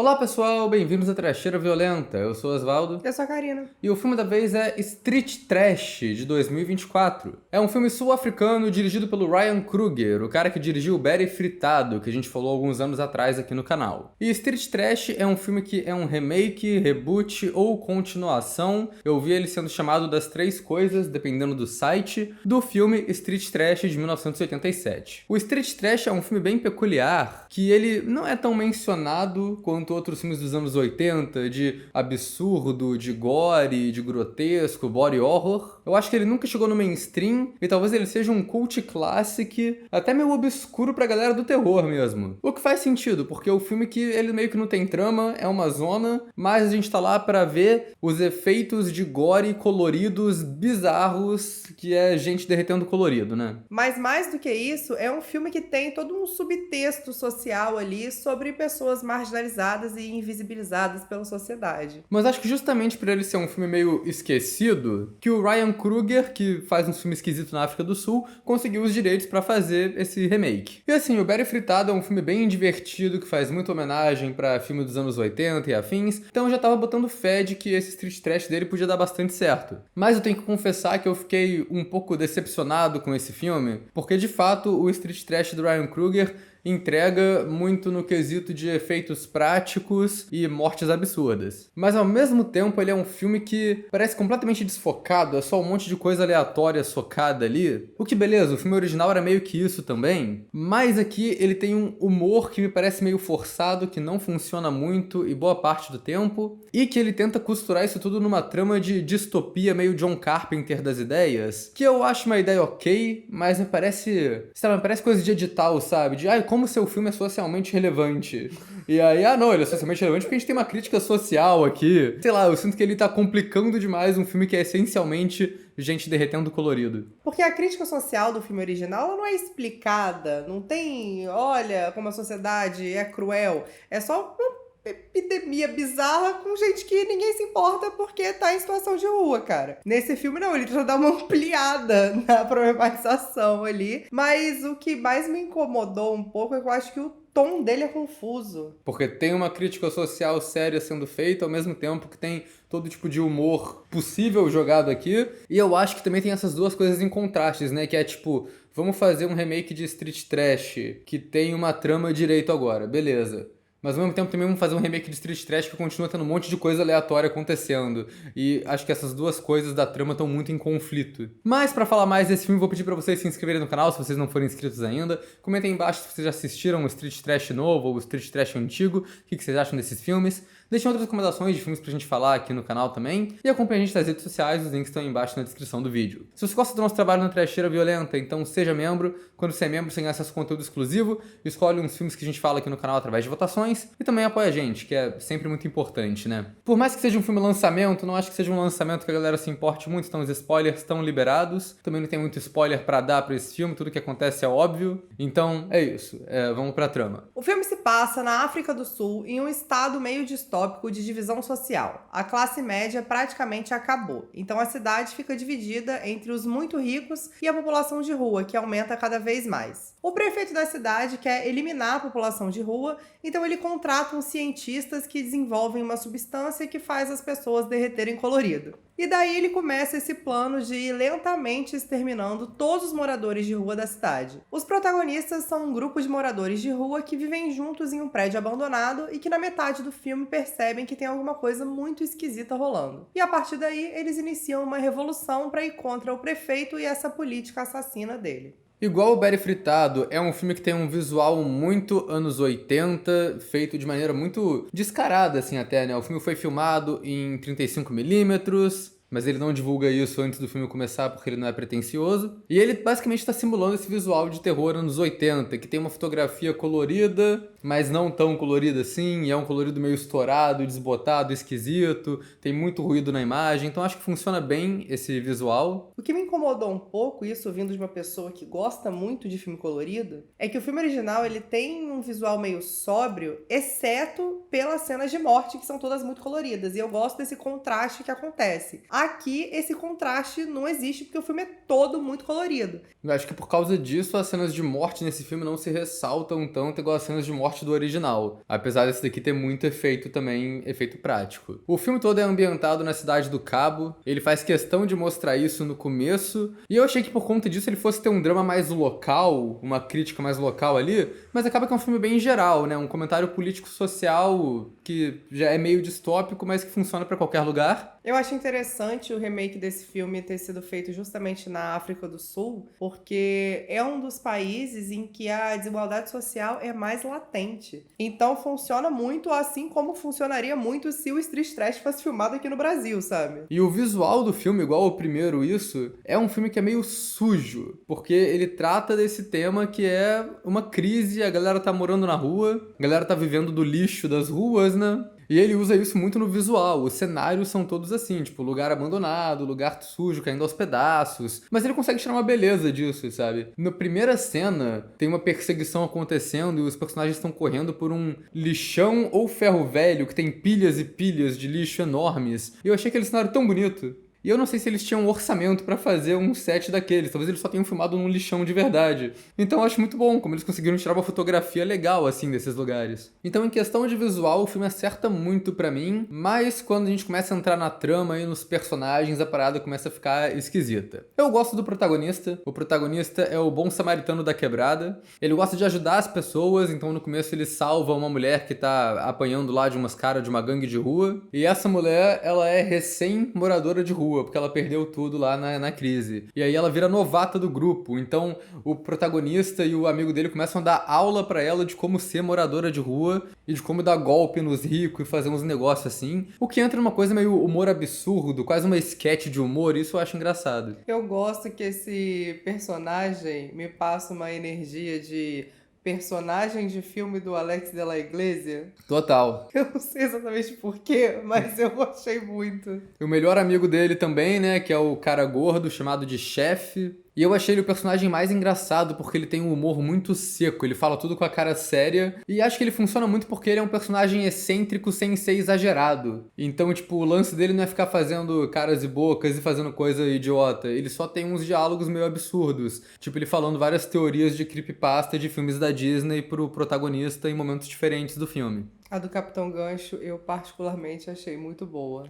Olá pessoal, bem-vindos à Trecheira Violenta, eu sou o Osvaldo. Eu sou a Karina. E o filme da vez é Street Trash, de 2024. É um filme sul-africano dirigido pelo Ryan Coogler, o cara que dirigiu Berry Fritado, que a gente falou alguns anos atrás aqui no canal. E Street Trash é um filme que é um remake, reboot ou continuação, eu vi ele sendo chamado das três coisas, dependendo do site, do filme Street Trash de 1987. O Street Trash é um filme bem peculiar, que ele não é tão mencionado quanto outros filmes dos anos 80, de absurdo, de gore, de grotesco, body horror. Eu acho que ele nunca chegou no mainstream e talvez ele seja um cult classic, até meio obscuro pra galera do terror mesmo. O que faz sentido, porque o filme que ele meio que não tem trama, é uma zona, mas a gente tá lá pra ver os efeitos de gore coloridos bizarros, que é gente derretendo colorido, né? Mas mais do que isso, é um filme que tem todo um subtexto social ali sobre pessoas marginalizadas e invisibilizadas pela sociedade. Mas acho que justamente por ele ser um filme meio esquecido, que o Ryan Coogler, que faz um filme esquisito na África do Sul, conseguiu os direitos pra fazer esse remake. E assim, o Berry Fritado é um filme bem divertido, que faz muita homenagem pra filme dos anos 80 e afins, então eu já tava botando fé de que esse Street Trash dele podia dar bastante certo. Mas eu tenho que confessar que eu fiquei um pouco decepcionado com esse filme, porque de fato o Street Trash do Ryan Coogler entrega muito no quesito de efeitos práticos e mortes absurdas. Mas ao mesmo tempo ele é um filme que parece completamente desfocado, é só um monte de coisa aleatória socada ali. O que beleza, o filme original era meio que isso também, mas aqui ele tem um humor que me parece meio forçado, que não funciona muito e boa parte do tempo, e que ele tenta costurar isso tudo numa trama de distopia meio John Carpenter das ideias, que eu acho uma ideia ok, mas me parece, sei lá, me parece coisa de edital, sabe? De, como seu filme é socialmente relevante. E aí, não, ele é socialmente relevante porque a gente tem uma crítica social aqui. Sei lá, eu sinto que ele tá complicando demais um filme que é essencialmente gente derretendo colorido. Porque a crítica social do filme original ela não é explicada, não tem, olha como a sociedade é cruel. É só uma epidemia bizarra com gente que ninguém se importa porque tá em situação de rua, cara. Nesse filme não, ele tenta dar uma ampliada na problematização ali, mas o que mais me incomodou um pouco é que eu acho que o tom dele é confuso. Porque tem uma crítica social séria sendo feita, ao mesmo tempo que tem todo tipo de humor possível jogado aqui. E eu acho que também tem essas duas coisas em contrastes, né? Que é tipo, vamos fazer um remake de Street Trash que tem uma trama direito agora, beleza. Mas ao mesmo tempo também vamos fazer um remake de Street Trash que continua tendo um monte de coisa aleatória acontecendo. E acho que essas duas coisas da trama estão muito em conflito. Mas pra falar mais desse filme, vou pedir pra vocês se inscreverem no canal se vocês não forem inscritos ainda. Comentem aí embaixo se vocês já assistiram o Street Trash novo ou o Street Trash antigo. O que vocês acham desses filmes. Deixem outras recomendações de filmes pra gente falar aqui no canal também. E acompanhe a gente nas redes sociais, os links estão aí embaixo na descrição do vídeo. Se você gosta do nosso trabalho na Trecheira Violenta, então seja membro. Quando você é membro, você ganha acesso a conteúdo exclusivo. Escolhe uns filmes que a gente fala aqui no canal através de votações. E também apoia a gente, que é sempre muito importante, né? Por mais que seja um filme lançamento, não acho que seja um lançamento que a galera se importe muito, então os spoilers estão liberados. Também não tem muito spoiler pra dar pra esse filme, tudo que acontece é óbvio. Então é isso, vamos pra trama. O filme se passa na África do Sul, em um estado meio distópico de divisão social. A classe média praticamente acabou, então a cidade fica dividida entre os muito ricos e a população de rua, que aumenta cada vez mais. O prefeito da cidade quer eliminar a população de rua, então ele contrata uns cientistas que desenvolvem uma substância que faz as pessoas derreterem colorido. E daí ele começa esse plano de ir lentamente exterminando todos os moradores de rua da cidade. Os protagonistas são um grupo de moradores de rua que vivem juntos em um prédio abandonado e que na metade do filme percebem que tem alguma coisa muito esquisita rolando. E a partir daí eles iniciam uma revolução para ir contra o prefeito e essa política assassina dele. Igual o Berry Fritado, é um filme que tem um visual muito anos 80, feito de maneira muito descarada, assim, até, né? O filme foi filmado em 35mm, mas ele não divulga isso antes do filme começar porque ele não é pretencioso. E ele basicamente está simulando esse visual de terror anos 80, que tem uma fotografia colorida, mas não tão colorida assim, e é um colorido meio estourado, desbotado, esquisito, tem muito ruído na imagem, então acho que funciona bem esse visual. O que me incomodou um pouco, isso vindo de uma pessoa que gosta muito de filme colorido, é que o filme original ele tem um visual meio sóbrio, exceto pelas cenas de morte, que são todas muito coloridas, e eu gosto desse contraste que acontece. Aqui, esse contraste não existe, porque o filme é todo muito colorido. Eu acho que por causa disso, as cenas de morte nesse filme não se ressaltam tanto igual as cenas de morte do original. Apesar desse daqui ter muito efeito também, efeito prático. O filme todo é ambientado na cidade do Cabo. Ele faz questão de mostrar isso no começo. E eu achei que por conta disso ele fosse ter um drama mais local, uma crítica mais local ali. Mas acaba que é um filme bem geral, né? Um comentário político-social que já é meio distópico, mas que funciona pra qualquer lugar. Eu acho interessante o remake desse filme ter sido feito justamente na África do Sul, porque é um dos países em que a desigualdade social é mais latente. Então funciona muito assim como funcionaria muito se o Street Trash fosse filmado aqui no Brasil, sabe? E o visual do filme, igual ao primeiro isso, é um filme que é meio sujo, porque ele trata desse tema que é uma crise, a galera tá morando na rua, a galera tá vivendo do lixo das ruas, né? E ele usa isso muito no visual. Os cenários são todos assim, tipo, lugar abandonado, lugar sujo, caindo aos pedaços. Mas ele consegue tirar uma beleza disso, sabe? Na primeira cena, tem uma perseguição acontecendo e os personagens estão correndo por um lixão ou ferro velho que tem pilhas e pilhas de lixo enormes. E eu achei aquele cenário tão bonito. E eu não sei se eles tinham um orçamento pra fazer um set daqueles. Talvez eles só tenham filmado num lixão de verdade. Então eu acho muito bom como eles conseguiram tirar uma fotografia legal, assim, desses lugares. Então, em questão de visual, o filme acerta muito pra mim. Mas quando a gente começa a entrar na trama e nos personagens, a parada começa a ficar esquisita. Eu gosto do protagonista. O protagonista é o bom samaritano da quebrada. Ele gosta de ajudar as pessoas. Então, no começo, ele salva uma mulher que tá apanhando lá de umas caras de uma gangue de rua. E essa mulher, ela é recém-moradora de rua, porque ela perdeu tudo lá na crise. E aí ela vira novata do grupo. Então o protagonista e o amigo dele começam a dar aula pra ela de como ser moradora de rua e de como dar golpe nos ricos e fazer uns negócios assim. O que entra numa coisa meio humor absurdo, quase uma sketch de humor. Isso eu acho engraçado. Eu gosto que esse personagem me passa uma energia de personagem de filme do Alex de la Iglesia. Total. Eu não sei exatamente porquê, mas eu gostei muito. E o melhor amigo dele também, né, que é o cara gordo chamado de Chefe. E eu achei ele o personagem mais engraçado porque ele tem um humor muito seco, ele fala tudo com a cara séria. E acho que ele funciona muito porque ele é um personagem excêntrico sem ser exagerado. Então, tipo, o lance dele não é ficar fazendo caras e bocas e fazendo coisa idiota. Ele só tem uns diálogos meio absurdos. Tipo, ele falando várias teorias de creepypasta de filmes da Disney pro protagonista em momentos diferentes do filme. A do Capitão Gancho eu particularmente achei muito boa.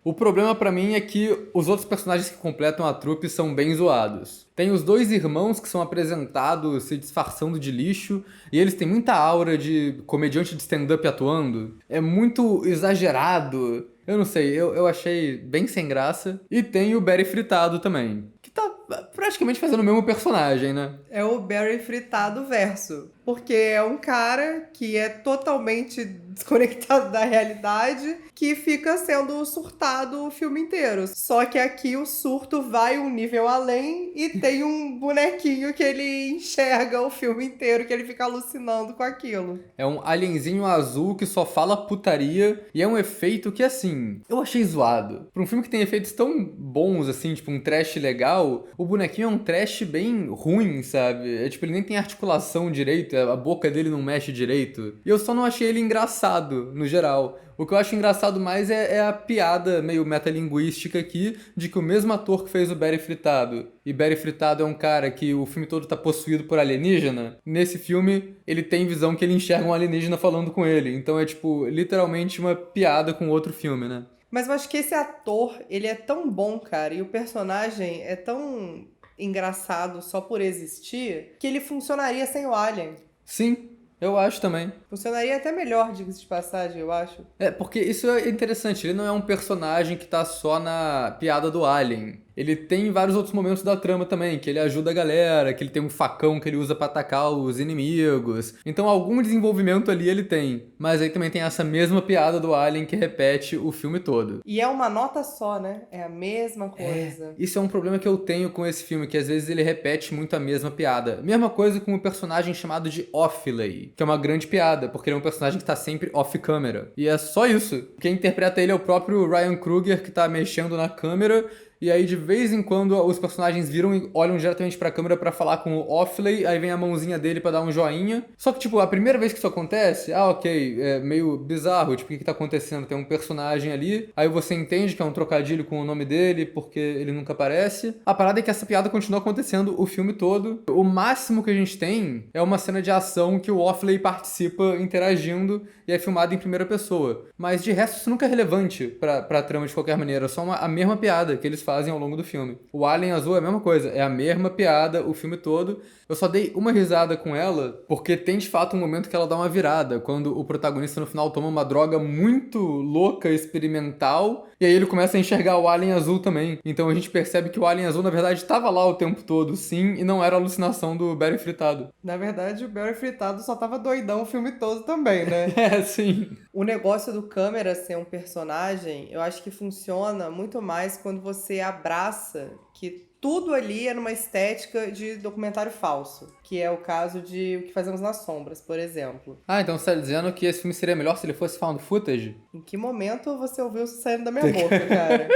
O problema pra mim é que os outros personagens que completam a trupe são bem zoados. Tem os dois irmãos que são apresentados se disfarçando de lixo e eles têm muita aura de comediante de stand-up atuando. É muito exagerado. Eu não sei, eu achei bem sem graça. E tem o Barry Fritado também, que tá praticamente fazendo o mesmo personagem, né? É o Barry Fritado verso. Porque é um cara que é totalmente desconectado da realidade, que fica sendo surtado o filme inteiro. Só que aqui o surto vai um nível além e tem um bonequinho que ele enxerga o filme inteiro, que ele fica alucinando com aquilo. É um alienzinho azul que só fala putaria e é um efeito que, assim, eu achei zoado. Pra um filme que tem efeitos tão bons, assim, tipo um trash legal, o bonequinho é um trash bem ruim, sabe? É tipo, ele nem tem articulação direito, a boca dele não mexe direito. E eu só não achei ele engraçado, no geral. O que eu acho engraçado mais é a piada meio metalinguística aqui de que o mesmo ator que fez o Barry Fritado, e Barry Fritado é um cara que o filme todo tá possuído por alienígena, nesse filme ele tem visão que ele enxerga um alienígena falando com ele. Então é tipo, literalmente uma piada com outro filme, né? Mas eu acho que esse ator, ele é tão bom, cara, e o personagem é tão engraçado só por existir, que ele funcionaria sem o Alien. Sim, eu acho também. Funcionaria até melhor, diga-se de passagem, eu acho. É, porque isso é interessante, ele não é um personagem que tá só na piada do Alien. Ele tem vários outros momentos da trama também, que ele ajuda a galera, que ele tem um facão que ele usa pra atacar os inimigos. Então algum desenvolvimento ali ele tem. Mas aí também tem essa mesma piada do Alien que repete o filme todo. E é uma nota só, né? É a mesma coisa. Isso é um problema que eu tenho com esse filme, que às vezes ele repete muito a mesma piada. Mesma coisa com o personagem chamado de Offley, que é uma grande piada, porque ele é um personagem que tá sempre off-câmera. E é só isso. Quem interpreta ele é o próprio Ryan Coogler, que tá mexendo na câmera, e aí de vez em quando os personagens viram e olham diretamente pra câmera pra falar com o Offley, aí vem a mãozinha dele pra dar um joinha. Só que, tipo, a primeira vez que isso acontece, ok, é meio bizarro, tipo, o que tá acontecendo? Tem um personagem ali, aí você entende que é um trocadilho com o nome dele, porque ele nunca aparece. A parada é que essa piada continua acontecendo o filme todo. O máximo que a gente tem é uma cena de ação que o Offley participa interagindo e é filmado em primeira pessoa. Mas de resto isso nunca é relevante pra trama de qualquer maneira, é só a mesma piada que eles fazem ao longo do filme. O Alien Azul é a mesma coisa, é a mesma piada o filme todo. Eu só dei uma risada com ela, porque tem de fato um momento que ela dá uma virada, quando o protagonista no final toma uma droga muito louca, experimental, e aí ele começa a enxergar o Alien Azul também. Então a gente percebe que o Alien Azul na verdade estava lá o tempo todo, sim, e não era alucinação do Barry Fritado. Na verdade, o Barry Fritado só tava doidão o filme todo também, né? É, sim. O negócio do câmera ser um personagem, eu acho que funciona muito mais quando você abraça que tudo ali é numa estética de documentário falso, que é o caso de O que Fazemos nas Sombras, por exemplo. Ah, então você tá dizendo que esse filme seria melhor se ele fosse found footage? Em que momento você ouviu isso saindo da minha boca, cara?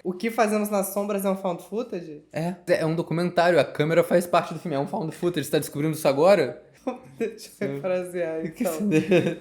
O que Fazemos nas Sombras é um found footage? É um documentário, a câmera faz parte do filme, é um found footage, você tá descobrindo isso agora? Deixa eu refrasear, então.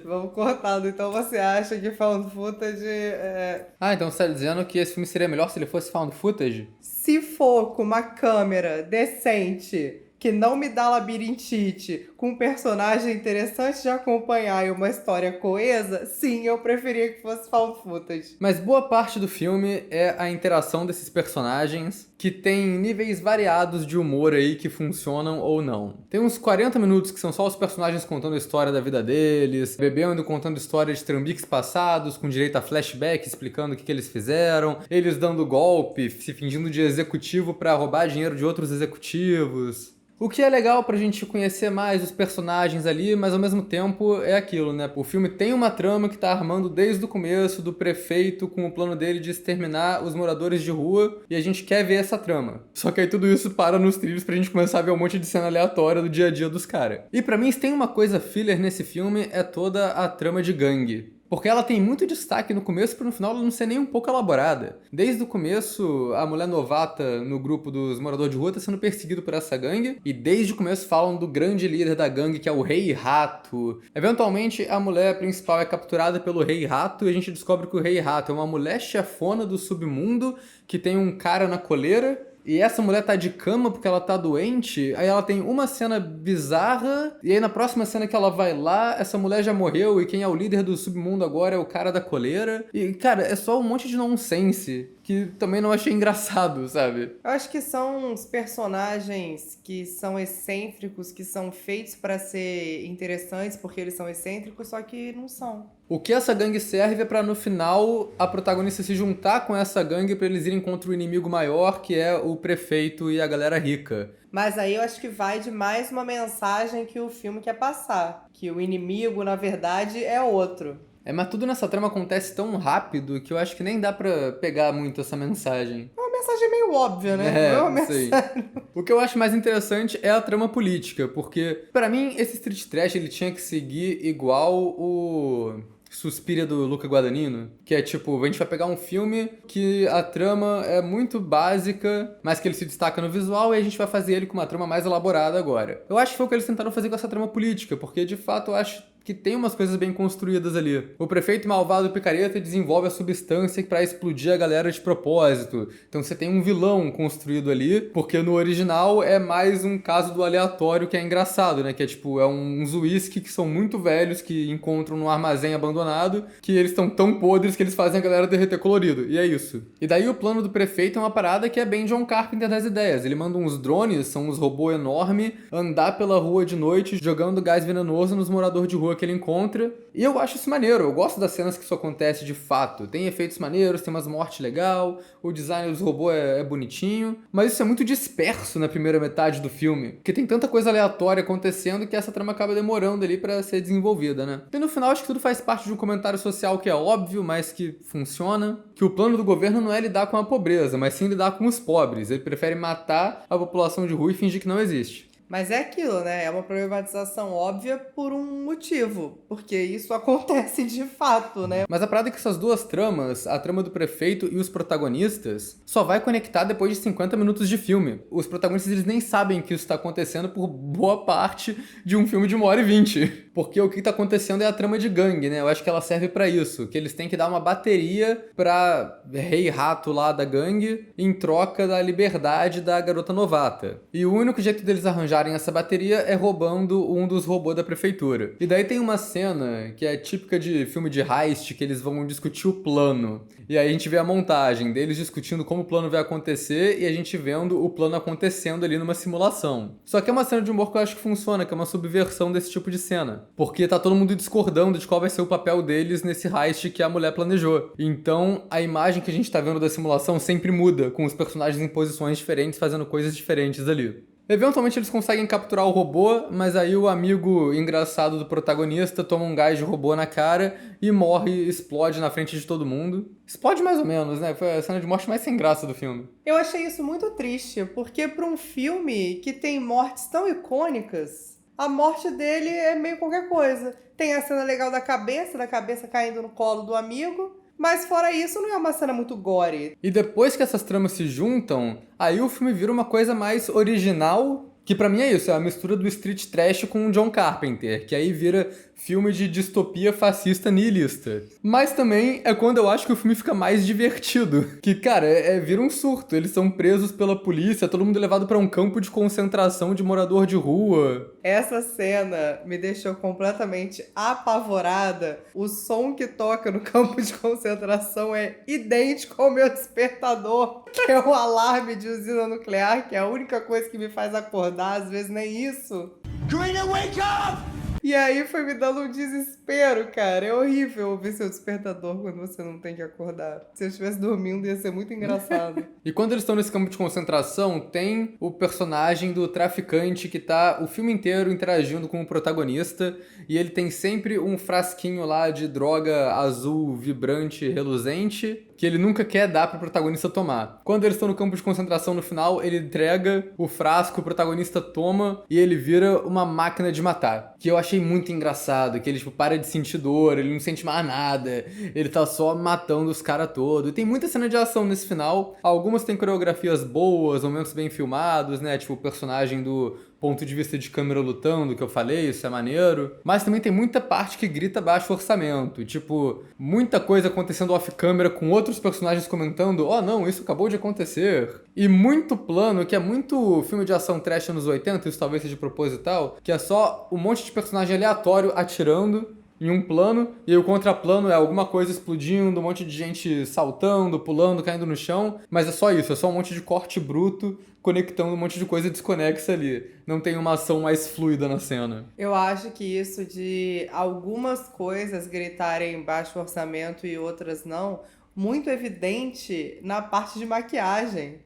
Vamos cortando. Então você acha que found footage é... Ah, então você tá dizendo que esse filme seria melhor se ele fosse found footage? Se for com uma câmera decente, que não me dá labirintite, com um personagem interessante de acompanhar e uma história coesa, sim, eu preferia que fosse found footage. Mas boa parte do filme é a interação desses personagens, que tem níveis variados de humor aí que funcionam ou não. Tem uns 40 minutos que são só os personagens contando a história da vida deles, bebendo, contando histórias de trambiques passados, com direito a flashback, explicando o que eles fizeram, eles dando golpe, se fingindo de executivo pra roubar dinheiro de outros executivos. O que é legal pra gente conhecer mais os personagens ali, mas ao mesmo tempo é aquilo, né? O filme tem uma trama que tá armando desde o começo do prefeito com o plano dele de exterminar os moradores de rua e a gente quer ver essa trama. Só que aí tudo isso para nos trilhos pra gente começar a ver um monte de cena aleatória do dia a dia dos caras. E pra mim, se tem uma coisa filler nesse filme, é toda a trama de gangue. Porque ela tem muito destaque no começo para no final ela não ser nem um pouco elaborada. Desde o começo, a mulher novata no grupo dos moradores de rua tá sendo perseguido por essa gangue. E desde o começo falam do grande líder da gangue, que é o Rei Rato. Eventualmente, a mulher principal é capturada pelo Rei Rato e a gente descobre que o Rei Rato é uma mulher chefona do submundo que tem um cara na coleira. E essa mulher tá de cama porque ela tá doente, aí ela tem uma cena bizarra, e aí na próxima cena que ela vai lá, essa mulher já morreu, e quem é o líder do submundo agora é o cara da coleira. E, cara, é só um monte de nonsense, que também não achei engraçado, sabe? Eu acho que são uns personagens que são excêntricos, que são feitos pra ser interessantes porque eles são excêntricos, só que não são. O que essa gangue serve é pra, no final, a protagonista se juntar com essa gangue pra eles irem contra o inimigo maior, que é o prefeito e a galera rica. Mas aí eu acho que vai de mais uma mensagem que o filme quer passar. Que o inimigo, na verdade, é outro. Mas tudo nessa trama acontece tão rápido que eu acho que nem dá pra pegar muito essa mensagem. É uma mensagem meio óbvia, né? Não é uma sei. mensagem... O que eu acho mais interessante é a trama política, porque, pra mim, esse Street Trash ele tinha que seguir igual o Suspiria do Luca Guadagnino, que é tipo, a gente vai pegar um filme que a trama é muito básica, mas que ele se destaca no visual, e a gente vai fazer ele com uma trama mais elaborada agora. Eu acho que foi o que eles tentaram fazer com essa trama política, porque de fato eu acho que tem umas coisas bem construídas ali. O prefeito malvado Picareta desenvolve a substância pra explodir a galera de propósito. Então você tem um vilão construído ali, porque no original é mais um caso do aleatório que é engraçado, né? Que é tipo, é uns uísque que são muito velhos, que encontram num armazém abandonado, que eles estão tão podres que eles fazem a galera derreter colorido. E é isso. E daí o plano do prefeito é uma parada que é bem John Carpenter das ideias. Ele manda uns drones, são uns robôs enormes, andar pela rua de noite jogando gás venenoso nos moradores de rua que ele encontra. E eu acho isso maneiro, eu gosto das cenas que isso acontece de fato. Tem efeitos maneiros, tem umas mortes legal, o design dos robôs é bonitinho, mas isso é muito disperso na primeira metade do filme, porque tem tanta coisa aleatória acontecendo que essa trama acaba demorando ali pra ser desenvolvida, né? E no final acho que tudo faz parte de um comentário social que é óbvio, mas que funciona, que o plano do governo não é lidar com a pobreza, mas sim lidar com os pobres. Ele prefere matar a população de rua e fingir que não existe. Mas é aquilo, né? É uma problematização óbvia por um motivo. Porque isso acontece de fato, né? Mas a parada é que essas duas tramas, a trama do prefeito e os protagonistas, só vai conectar depois de 50 minutos de filme. Os protagonistas, eles nem sabem que isso está acontecendo por boa parte de um filme de 1h20. Porque o que tá acontecendo é a trama de gangue, né? Eu acho que ela serve pra isso. Que eles têm que dar uma bateria pra rei rato lá da gangue em troca da liberdade da garota novata. E o único jeito deles arranjarem essa bateria é roubando um dos robôs da prefeitura. E daí tem uma cena que é típica de filme de heist, que eles vão discutir o plano. E aí a gente vê a montagem deles discutindo como o plano vai acontecer e a gente vendo o plano acontecendo ali numa simulação. Só que é uma cena de humor que eu acho que funciona, que é uma subversão desse tipo de cena. Porque tá todo mundo discordando de qual vai ser o papel deles nesse heist que a mulher planejou. Então a imagem que a gente tá vendo da simulação sempre muda, com os personagens em posições diferentes fazendo coisas diferentes ali. Eventualmente eles conseguem capturar o robô, mas aí o amigo engraçado do protagonista toma um gás de robô na cara e morre, explode na frente de todo mundo. Explode mais ou menos, né? Foi a cena de morte mais sem graça do filme. Eu achei isso muito triste, porque para um filme que tem mortes tão icônicas, a morte dele é meio qualquer coisa. Tem a cena legal da cabeça caindo no colo do amigo, mas fora isso não é uma cena muito gore. E depois que essas tramas se juntam, aí o filme vira uma coisa mais original, que pra mim é isso, é a mistura do street trash com o John Carpenter, que aí vira filme de distopia fascista nihilista. Mas também é quando eu acho que o filme fica mais divertido. Que, cara, vira um surto. Eles são presos pela polícia, todo mundo levado pra um campo de concentração de morador de rua. Essa cena me deixou completamente apavorada. O som que toca no campo de concentração é idêntico ao meu despertador, que é o alarme de usina nuclear, que é a única coisa que me faz acordar, às vezes nem isso. Karina, wake up! E aí foi me dando um desespero, cara. É horrível ouvir seu despertador quando você não tem que acordar. Se eu estivesse dormindo, ia ser muito engraçado. E quando eles estão nesse campo de concentração, tem o personagem do traficante que tá o filme inteiro interagindo com o protagonista. E ele tem sempre um frasquinho lá de droga azul, vibrante, reluzente, que ele nunca quer dar pro protagonista tomar. Quando eles estão no campo de concentração no final, ele entrega o frasco, o protagonista toma e ele vira uma máquina de matar. Que eu achei muito engraçado, que ele tipo, para de sentir dor, ele não sente mais nada, ele tá só matando os caras todos. E tem muita cena de ação nesse final, algumas tem coreografias boas, momentos bem filmados, né? Tipo o personagem do ponto de vista de câmera lutando, que eu falei, isso é maneiro. Mas também tem muita parte que grita baixo orçamento. Tipo, muita coisa acontecendo off-câmera com outros personagens comentando, oh não, isso acabou de acontecer. E muito plano, que é muito filme de ação trash anos 80, isso talvez seja proposital, que é só um monte de personagem aleatório atirando em um plano, e o contraplano é alguma coisa explodindo, um monte de gente saltando, pulando, caindo no chão, mas é só isso, é só um monte de corte bruto conectando um monte de coisa desconexa ali. Não tem uma ação mais fluida na cena. Eu acho que isso de algumas coisas gritarem baixo orçamento e outras não, muito evidente na parte de maquiagem.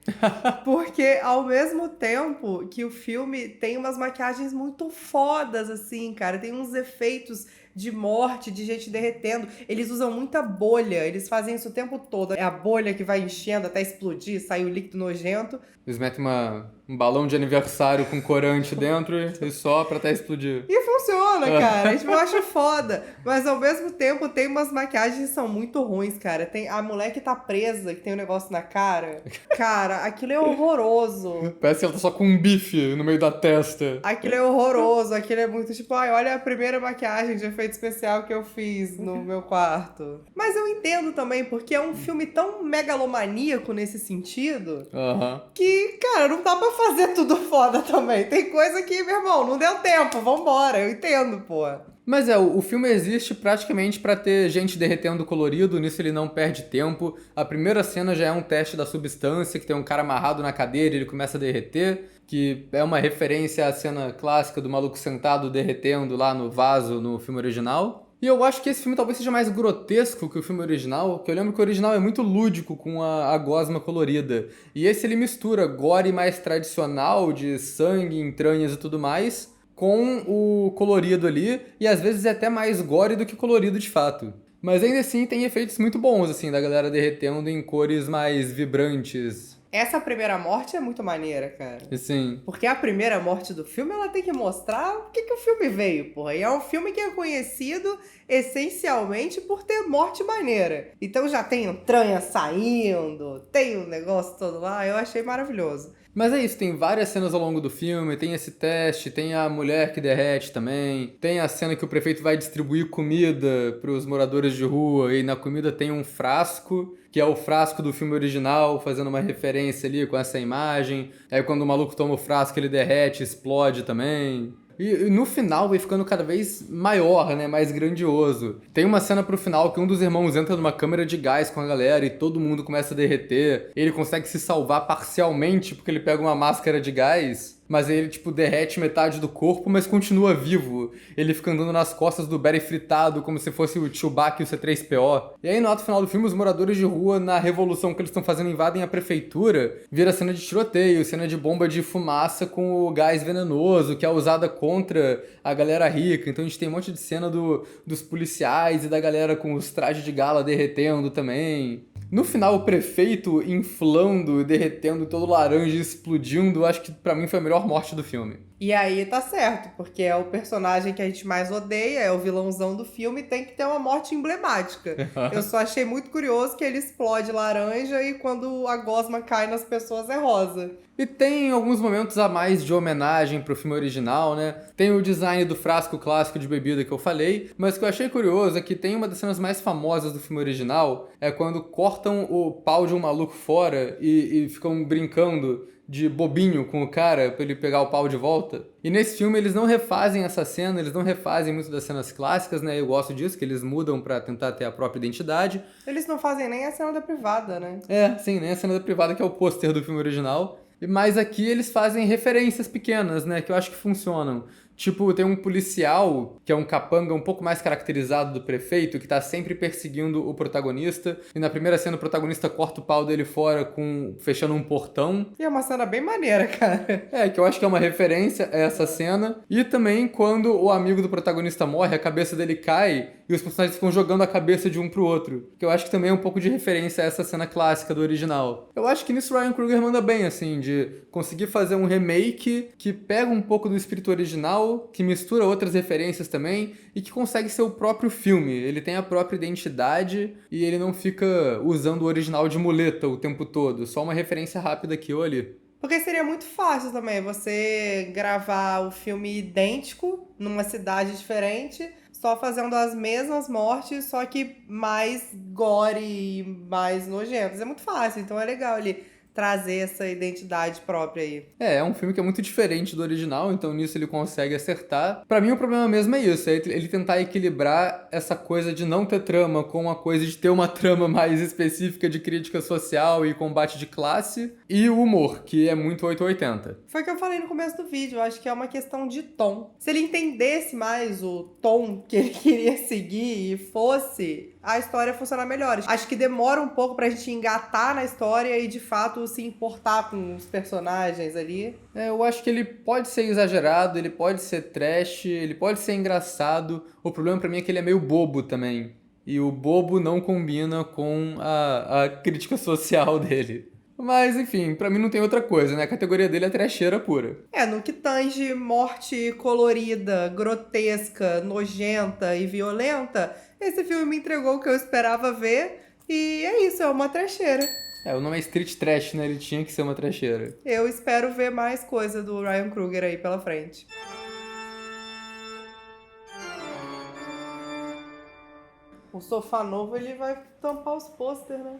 Porque ao mesmo tempo que o filme tem umas maquiagens muito fodas, assim, cara, tem uns efeitos de morte, de gente derretendo. Eles usam muita bolha, eles fazem isso o tempo todo. É a bolha que vai enchendo até explodir, sai o líquido nojento. Eles metem um balão de aniversário com corante dentro e sopra até explodir. E funciona, cara. Tipo, eu acho foda. Mas ao mesmo tempo tem umas maquiagens que são muito ruins, cara. Tem a mulher que tá presa, que tem um negócio na cara. Cara, aquilo é horroroso. Parece que ela tá só com um bife no meio da testa. Aquilo é horroroso. Aquilo é muito tipo, ai, olha a primeira maquiagem de efeito especial que eu fiz no meu quarto. Mas eu entendo também, porque é um filme tão megalomaníaco nesse sentido, que, cara, não dá pra fazer tudo foda também. Tem coisa que, meu irmão, não deu tempo, vambora. Eu entendo, pô. Mas o filme existe praticamente pra ter gente derretendo colorido, nisso ele não perde tempo. A primeira cena já é um teste da substância, que tem um cara amarrado na cadeira e ele começa a derreter, que é uma referência à cena clássica do maluco sentado derretendo lá no vaso no filme original. E eu acho que esse filme talvez seja mais grotesco que o filme original, que eu lembro que o original é muito lúdico com a gosma colorida. E esse ele mistura gore mais tradicional, de sangue, entranhas e tudo mais, com o colorido ali, e às vezes é até mais gore do que colorido de fato. Mas ainda assim tem efeitos muito bons, assim, da galera derretendo em cores mais vibrantes. Essa primeira morte é muito maneira, cara. E sim, Porque a primeira morte do filme, ela tem que mostrar o que o filme veio, porra. E é um filme que é conhecido essencialmente por ter morte maneira. Então já tem entranha saindo, tem o negócio todo lá, eu achei maravilhoso. mas é isso, tem várias cenas ao longo do filme, tem esse teste, tem a mulher que derrete também, tem a cena que o prefeito vai distribuir comida pros moradores de rua, e na comida tem um frasco, que é o frasco do filme original, fazendo uma referência ali com essa imagem. Aí quando o maluco toma o frasco, ele derrete, explode também. E no final vai ficando cada vez maior, né? Mais grandioso. Tem uma cena pro final que um dos irmãos entra numa câmera de gás com a galera e todo mundo começa a derreter. Ele consegue se salvar parcialmente porque ele pega uma máscara de gás, mas aí ele, tipo, derrete metade do corpo, mas continua vivo. Ele fica andando nas costas do Barry fritado como se fosse o Chewbacca e o C-3PO. E aí no ato final do filme, os moradores de rua, na revolução que eles estão fazendo, invadem a prefeitura, vira cena de tiroteio, cena de bomba de fumaça com o gás venenoso, que é usada contra a galera rica. Então a gente tem um monte de cena dos policiais e da galera com os trajes de gala derretendo também. No final, o prefeito inflando, derretendo todo laranja e explodindo, acho que pra mim foi a melhor morte do filme. E aí tá certo, porque é o personagem que a gente mais odeia, é o vilãozão do filme, tem que ter uma morte emblemática. Eu só achei muito curioso que ele explode laranja e quando a gosma cai nas pessoas é rosa. E tem alguns momentos a mais de homenagem pro filme original, né? Tem o design do frasco clássico de bebida que eu falei, mas o que eu achei curioso é que tem uma das cenas mais famosas do filme original, é quando cortam o pau de um maluco fora e ficam brincando de bobinho com o cara pra ele pegar o pau de volta. E nesse filme eles não refazem essa cena, eles não refazem muito das cenas clássicas, né? Eu gosto disso, que eles mudam pra tentar ter a própria identidade. Eles não fazem nem a cena da privada, né? É, sim, né? A cena da privada que é o pôster do filme original. Mas aqui eles fazem referências pequenas, né? Que eu acho que funcionam. Tipo, tem um policial, que é um capanga um pouco mais caracterizado do prefeito, que tá sempre perseguindo o protagonista. E na primeira cena o protagonista corta o pau dele fora fechando um portão. E é uma cena bem maneira, cara. É, que eu acho que é uma referência a essa cena. E também quando o amigo do protagonista morre, a cabeça dele cai e os personagens ficam jogando a cabeça de um pro outro. Que eu acho que também é um pouco de referência a essa cena clássica do original. Eu acho que nisso o Ryan Coogler manda bem, assim, de conseguir fazer um remake que pega um pouco do espírito original, que mistura outras referências também e que consegue ser o próprio filme. Ele tem a própria identidade e ele não fica usando o original de muleta o tempo todo. Só uma referência rápida aqui ou ali. Porque seria muito fácil também você gravar o filme idêntico numa cidade diferente, só fazendo as mesmas mortes, só que mais gore e mais nojentas. É muito fácil, então é legal ele trazer essa identidade própria aí. É um filme que é muito diferente do original, então nisso ele consegue acertar. Pra mim o problema mesmo é isso, é ele tentar equilibrar essa coisa de não ter trama com a coisa de ter uma trama mais específica de crítica social e combate de classe, e o humor, que é muito 880. Foi o que eu falei no começo do vídeo, eu acho que é uma questão de tom. Se ele entendesse mais o tom que ele queria seguir e fosse, a história funcionar melhor. Acho que demora um pouco pra gente engatar na história e de fato se importar com os personagens ali. Eu acho que ele pode ser exagerado, ele pode ser trash, ele pode ser engraçado. O problema pra mim é que ele é meio bobo também. E o bobo não combina com a crítica social dele. Mas, enfim, pra mim não tem outra coisa, né? A categoria dele é trecheira pura. No que tange morte colorida, grotesca, nojenta e violenta, esse filme me entregou o que eu esperava ver. E é isso, é uma trecheira. O nome é Street Trash, né? Ele tinha que ser uma trecheira. Eu espero ver mais coisa do Ryan Coogler aí pela frente. O sofá novo, ele vai tampar os pôster, né?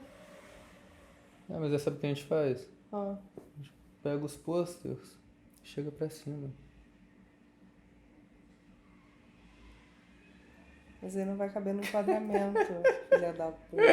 Mas sabe o que a gente faz? Ah. A gente pega os posters e chega pra cima. Mas ele não vai caber no enquadramento, filha da puta.